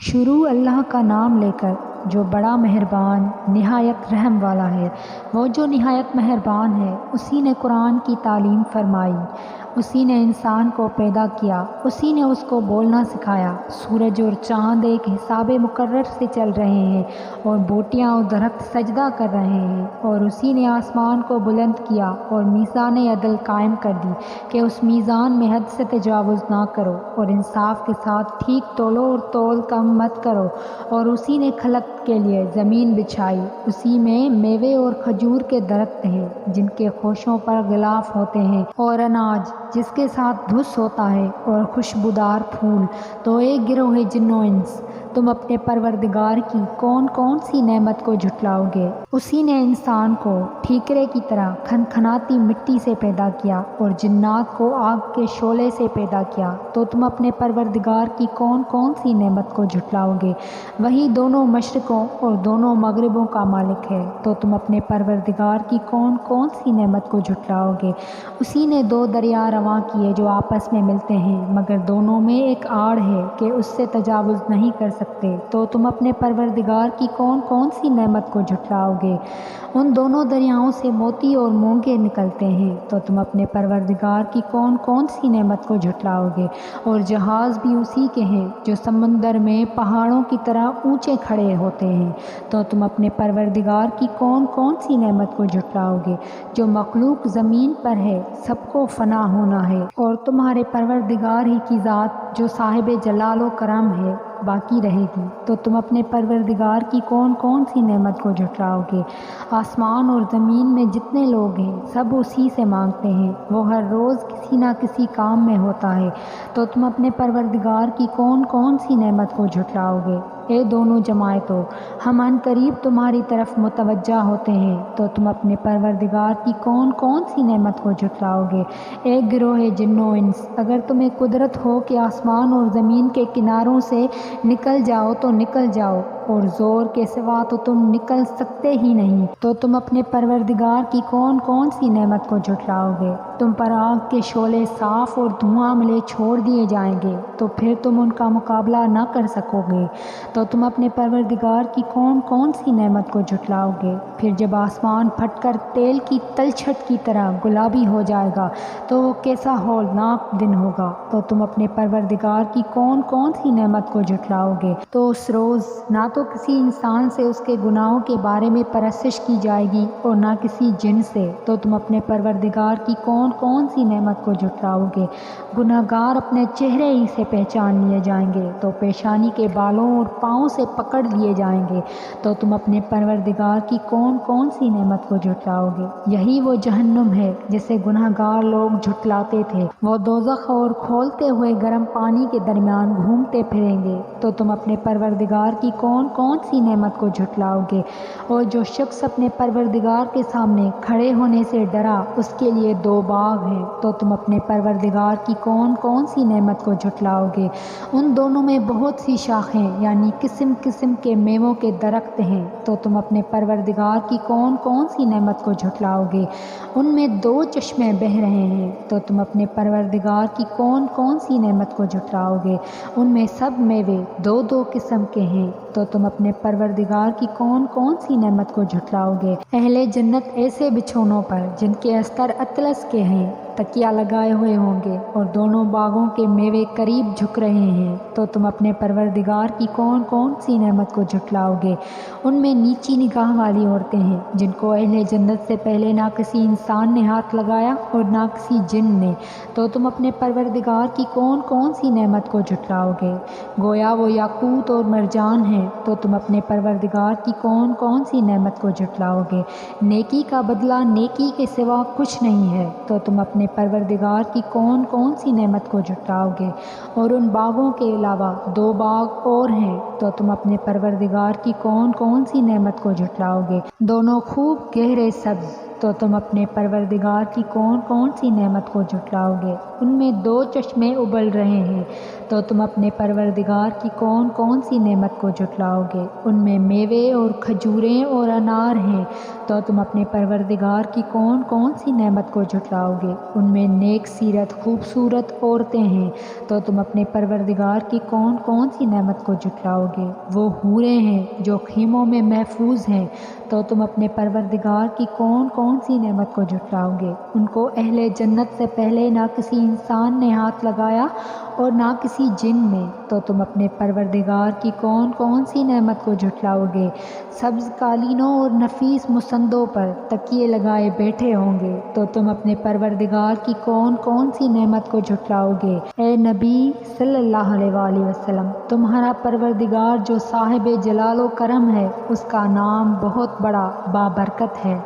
شروع اللہ کا نام لے کر جو بڑا مہربان نہایت رحم والا ہے۔ وہ جو نہایت مہربان ہے، اسی نے قرآن کی تعلیم فرمائی، اسی نے انسان کو پیدا کیا، اسی نے اس کو بولنا سکھایا۔ سورج اور چاند ایک حساب مقرر سے چل رہے ہیں اور بوٹیاں اور درخت سجدہ کر رہے ہیں، اور اسی نے آسمان کو بلند کیا اور میزان عدل قائم کر دی کہ اس میزان میں حد سے تجاوز نہ کرو، اور انصاف کے ساتھ ٹھیک تولو اور تول کم مت کرو۔ اور اسی نے خلق کے لیے زمین بچھائی، اسی میں میوے اور کھجور کے درخت ہیں جن کے خوشوں پر غلاف ہوتے ہیں، اور اناج جس کے ساتھ دھس ہوتا ہے، اور خوشبودار پھول۔ تو ایک گروہ جن و انس، تم اپنے پروردگار کی کون کون سی نعمت کو جھٹلاؤ گے؟ اسی نے انسان کو ٹھیکرے کی طرح کھنکھناتی مٹی سے پیدا کیا اور جنات کو آگ کے شعلے سے پیدا کیا۔ تو تم اپنے پروردگار کی کون کون سی نعمت کو جھٹلاؤ گے؟ وہی دونوں مشرقوں اور دونوں مغربوں کا مالک ہے۔ تو تم اپنے پروردگار کی کون کون سی نعمت کو جھٹلاؤ گے؟ اسی نے دو دریا رواں کیے جو آپس میں ملتے ہیں، مگر دونوں میں ایک آڑ ہے کہ اس سے تجاوز نہیں کر سکتے۔ تو تم اپنے پروردگار کی کون کون سی نعمت کو جھٹلاؤ گے؟ ان دونوں دریاؤں سے موتی اور مونگے نکلتے ہیں۔ تو تم اپنے پروردگار کی کون کون سی نعمت کو جھٹلاؤ گے؟ اور جہاز بھی اسی کے ہیں جو سمندر میں پہاڑوں کی طرح اونچے کھڑے ہوتے ہیں۔ تو تم اپنے پروردگار کی کون کون سی نعمت کو جھٹلاؤ گے؟ جو مخلوق زمین پر ہے سب کو فنا ہونا ہے، اور تمہارے پروردگار ہی کی ذات جو صاحب جلال و کرم ہے باقی رہے گی۔ تو تم اپنے پروردگار کی کون کون سی نعمت کو جھٹلاؤ گے؟ آسمان اور زمین میں جتنے لوگ ہیں سب اسی سے مانگتے ہیں، وہ ہر روز کسی نہ کسی کام میں ہوتا ہے۔ تو تم اپنے پروردگار کی کون کون سی نعمت کو جھٹلاؤ گے؟ اے دونوں جماعتوں، ہم عن قریب تمہاری طرف متوجہ ہوتے ہیں۔ تو تم اپنے پروردگار کی کون کون سی نعمت کو جھٹلاؤ گے؟ ایک گروہ جن و انس، اگر تمہیں قدرت ہو کہ آسمان اور زمین کے کناروں سے نکل جاؤ تو نکل جاؤ، اور زور کے سوا تو تم نکل سکتے ہی نہیں۔ تو تم اپنے پروردگار کی کون کون سی نعمت کو جھٹلاؤ گے؟ تم پر آگ کے شعلے صاف اور دھواں ملے چھوڑ دیے جائیں گے، تو پھر تم ان کا مقابلہ نہ کر سکو گے۔ تو تم اپنے پروردگار کی کون کون سی نعمت کو جھٹلاؤ گے؟ پھر جب آسمان پھٹ کر تیل کی تلچھٹ کی طرح گلابی ہو جائے گا تو وہ کیسا ہولناک دن ہوگا۔ تو تم اپنے پروردگار کی کون کون سی نعمت کو جھٹلاؤ گے؟ تو اس روز نہ تو کسی انسان سے اس کے گناہوں کے بارے میں پرسش کی جائے گی اور نہ کسی جن سے۔ تو تم اپنے پروردگار کی کون کون سی نعمت کو جھٹلاؤ گے؟ گناہگار اپنے چہرے ہی سے پہچان لیے جائیں گے، تو پیشانی کے بالوں اور پاؤں سے پکڑ لیے جائیں گے۔ تو تم اپنے پروردگار کی کون کون سی نعمت کو جھٹلاؤ گے؟ یہی وہ جہنم ہے جسے گناہگار لوگ جھٹلاتے تھے، وہ دوزخ اور کھولتے ہوئے گرم پانی کے درمیان گھومتے پھریں گے۔ تو تم اپنے پروردگار کی کون کون سی نعمت کو جھٹلاؤ گے؟ اور جو شخص اپنے پروردگار کے سامنے کھڑے ہونے سے ڈرا، اس کے لیے دو باغ ہیں۔ تو تم اپنے پروردگار کی کون کون سی نعمت کو جھٹلاؤ گے؟ ان دونوں میں بہت سی شاخیں یعنی قسم قسم کے میووں کے درخت ہیں۔ تو تم اپنے پروردگار کی کون کون سی نعمت کو جھٹلاؤ گے؟ ان میں دو چشمے بہہ رہے ہیں۔ تو تم اپنے پروردگار کی کون کون سی نعمت کو جھٹلاؤ گے؟ ان میں سب میوے دو دو قسم کے ہیں۔ تو تم اپنے پروردگار کی کون کون سی نعمت کو جھٹلاؤ گے؟ اہل جنت ایسے بچھونوں پر جن کے استر اطلس کے ہیں تکیہ لگائے ہوئے ہوں گے، اور دونوں باغوں کے میوے قریب جھک رہے ہیں۔ تو تم اپنے پروردگار کی کون کون سی نعمت کو جھٹلاؤ گے؟ ان میں نیچی نگاہ والی عورتیں ہیں جن کو اہل جنت سے پہلے نہ کسی انسان نے ہاتھ لگایا اور نہ کسی جن نے۔ تو تم اپنے پروردگار کی کون کون سی نعمت کو جھٹلاؤ گے؟ گویا وہ یاقوت اور مرجان ہیں۔ تو تم اپنے پروردگار کی کون کون سی نعمت کو جھٹلاؤ گے؟ نیکی کا بدلہ نیکی کے سوا کچھ نہیں ہے۔ تو تم اپنے پروردگار کی کون کون سی نعمت کو جھٹلاؤ گے؟ اور ان باغوں کے علاوہ دو باغ اور ہیں۔ تو تم اپنے پروردگار کی کون کون سی نعمت کو جھٹلاؤ گے؟ دونوں خوب گہرے سبز تو تم اپنے پروردگار کی کون کون سی نعمت کو جھٹلاؤ گے؟ ان میں 2 چشمے ابل رہے ہیں، تو تم اپنے پروردگار کی کون کون سی نعمت کو جھٹلاؤ گے؟ ان میں میوے اور کھجوریں اور انار ہیں، تو تم اپنے پروردگار کی کون کون سی نعمت کو جھٹلاؤ گے؟ ان میں نیک سیرت خوبصورت عورتیں ہیں، تو تم اپنے پروردگار کی کون کون سی نعمت کو جھٹلاؤ گے؟ وہ حوریں ہیں جو خیموں میں محفوظ ہیں، تو تم اپنے پروردگار کی کون کون سی نعمت کو جھٹلاؤ گے؟ ان کو اہل جنت سے پہلے نہ کسی انسان نے ہاتھ لگایا اور نہ کسی جن نے، تو تم اپنے پروردگار کی کون کون سی نعمت کو جھٹلاؤ گے؟ سبز قالینوں اور نفیس مسندوں پر تکیے لگائے بیٹھے ہوں گے، تو تم اپنے پروردگار کی کون کون سی نعمت کو جھٹلاؤ گے؟ اے نبی صلی اللہ علیہ وآلہ وسلم، تمہارا پروردگار جو صاحب جلال و کرم ہے، اس کا نام بہت بڑا بابرکت ہے۔